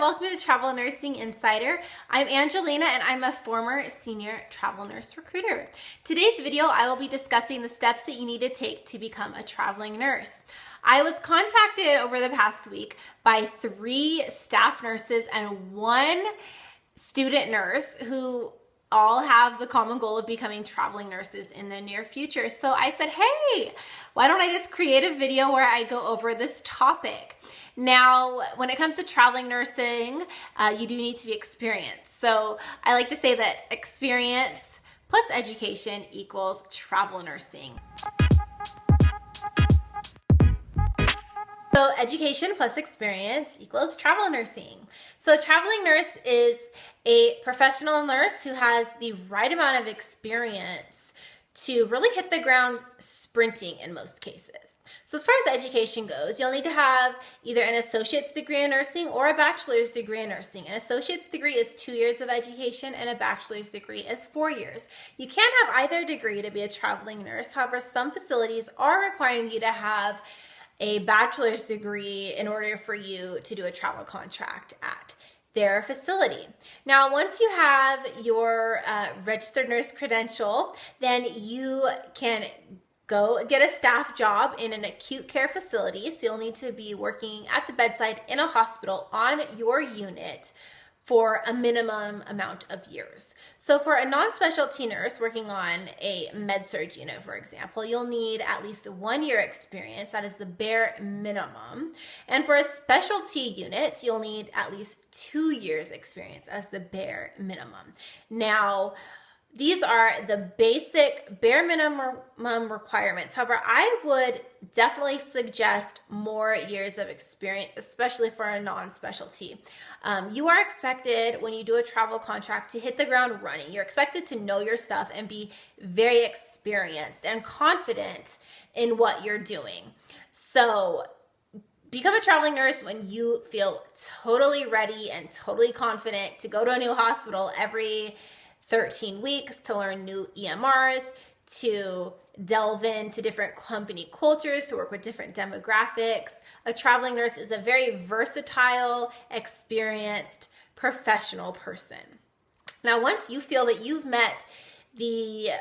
welcome to Travel Nursing Insider. I'm Angelina and I'm a former senior travel nurse recruiter. Today's video, I will be discussing the steps that you need to take to become a traveling nurse. I was contacted over the past week by 3 staff nurses and 1 student nurse who all have the common goal of becoming traveling nurses in the near future. So I said, hey, why don't I just create a video where I go over this topic? Now, when it comes to traveling nursing, you do need to be experienced. So I like to say that experience plus education equals travel nursing. So education plus experience equals travel nursing. So a traveling nurse is a professional nurse who has the right amount of experience to really hit the ground sprinting in most cases. So as far as education goes, you'll need to have either an associate's degree in nursing or a bachelor's degree in nursing. An associate's degree is 2 years of education and a bachelor's degree is 4 years. You can't have either degree to be a traveling nurse. However, some facilities are requiring you to have a bachelor's degree in order for you to do a travel contract at their facility. Now, once you have your registered nurse credential, then you can go get a staff job in an acute care facility. So you'll need to be working at the bedside in a hospital on your unit for a minimum amount of years. So for a non-specialty nurse working on a med-surg unit, for example, you'll need at least 1 year experience. That is the bare minimum. And for a specialty unit, you'll need at least 2 years experience as the bare minimum. Now, these are the basic bare minimum requirements. However, I would definitely suggest more years of experience, especially for a non-specialty. You are expected, when you do a travel contract, to hit the ground running. You're expected to know your stuff and be very experienced and confident in what you're doing. So become a traveling nurse when you feel totally ready and totally confident to go to a new hospital every 13 weeks, to learn new EMRs, to delve into different company cultures, to work with different demographics. A traveling nurse is a very versatile, experienced, professional person. Now, once you feel that you've met the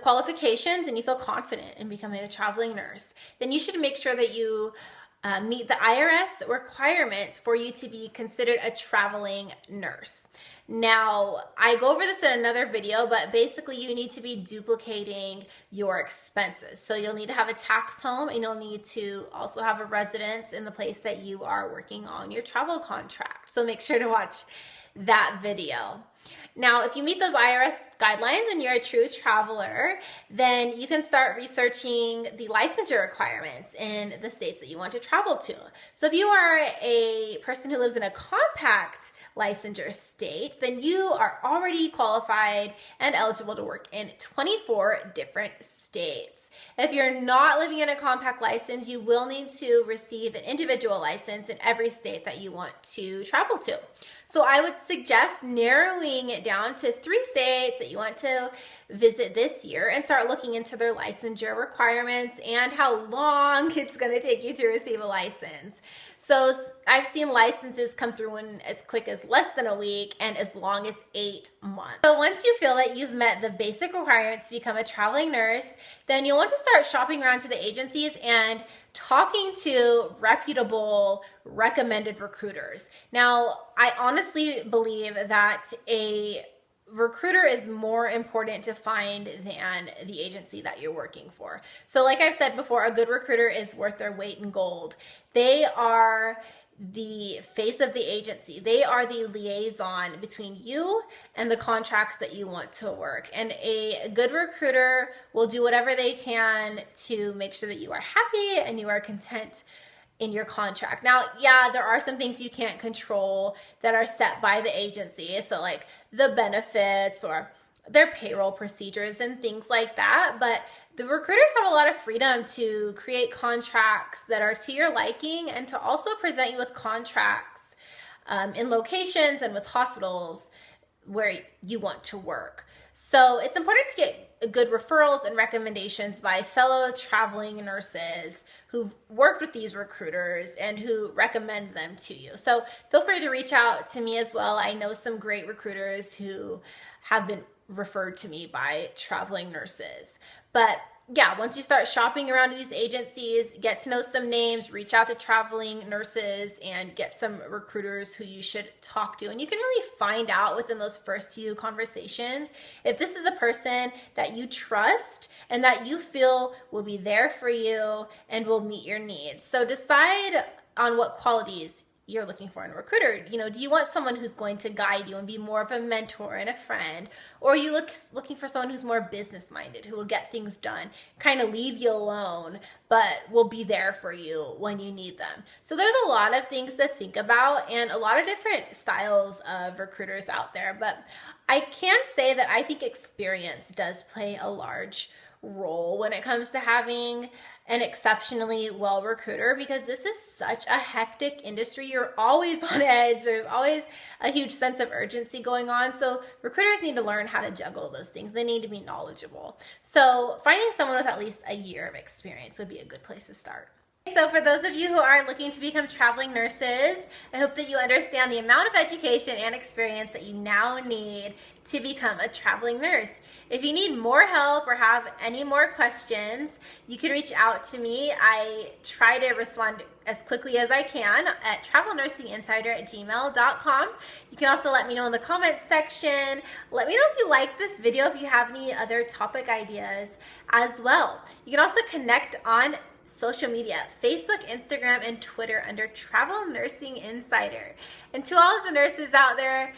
qualifications and you feel confident in becoming a traveling nurse, then you should make sure that you meet the IRS requirements for you to be considered a traveling nurse. Now, I go over this in another video, but basically you need to be duplicating your expenses. So you'll need to have a tax home and you'll need to also have a residence in the place that you are working on your travel contract. So make sure to watch that video. Now, if you meet those IRS guidelines and you're a true traveler, then you can start researching the licensure requirements in the states that you want to travel to. So if you are a person who lives in a compact licensure state, then you are already qualified and eligible to work in 24 different states. If you're not living in a compact license, you will need to receive an individual license in every state that you want to travel to. So I would suggest narrowing it down to 3 states that you want to visit this year and start looking into their licensure requirements and how long it's going to take you to receive a license. So I've seen licenses come through in as quick as less than a week and as long as 8 months. So once you feel that you've met the basic requirements to become a traveling nurse, then you'll want to start shopping around to the agencies and talking to reputable, recommended recruiters. Now, I honestly believe that a recruiter is more important to find than the agency that you're working for. So like I've said before, a good recruiter is worth their weight in gold. They are the face of the agency. They are the liaison between you and the contracts that you want to work. And a good recruiter will do whatever they can to make sure that you are happy and you are content in your contract. Now, yeah, there are some things you can't control that are set by the agency. So like the benefits or their payroll procedures and things like that. But the recruiters have a lot of freedom to create contracts that are to your liking and to also present you with contracts in locations and with hospitals where you want to work. So it's important to get good referrals and recommendations by fellow traveling nurses who've worked with these recruiters and who recommend them to you. So feel free to reach out to me as well. I know some great recruiters who have been referred to me by traveling nurses. But yeah, once you start shopping around to these agencies, get to know some names, reach out to traveling nurses, and get some recruiters who you should talk to. And you can really find out within those first few conversations if this is a person that you trust and that you feel will be there for you and will meet your needs. So decide on what qualities you're looking for in a recruiter. Do you want someone who's going to guide you and be more of a mentor and a friend? Or are you looking for someone who's more business-minded, who will get things done, kind of leave you alone, but will be there for you when you need them? So there's a lot of things to think about and a lot of different styles of recruiters out there. But I can say that I think experience does play a large role when it comes to having an exceptionally well recruiter, because this is such a hectic industry. You're always on edge. There's always a huge sense of urgency going on. So recruiters need to learn how to juggle those things. They need to be knowledgeable. So finding someone with at least a year of experience would be a good place to start. So for those of you who are looking to become traveling nurses, I hope that you understand the amount of education and experience that you now need to become a traveling nurse. If you need more help or have any more questions, you can reach out to me. I try to respond as quickly as I can at TravelNursingInsider@gmail.com. You can also let me know in the comments section. Let me know if you like this video, if you have any other topic ideas as well. You can also connect on social media, Facebook, Instagram, and Twitter under Travel Nursing Insider. And to all of the nurses out there,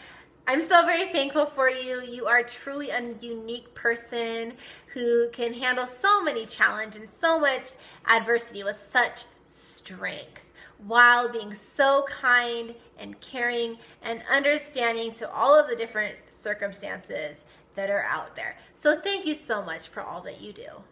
I'm so very thankful for you. You are truly a unique person who can handle so many challenges and so much adversity with such strength, while being so kind and caring and understanding to all of the different circumstances that are out there. So thank you so much for all that you do.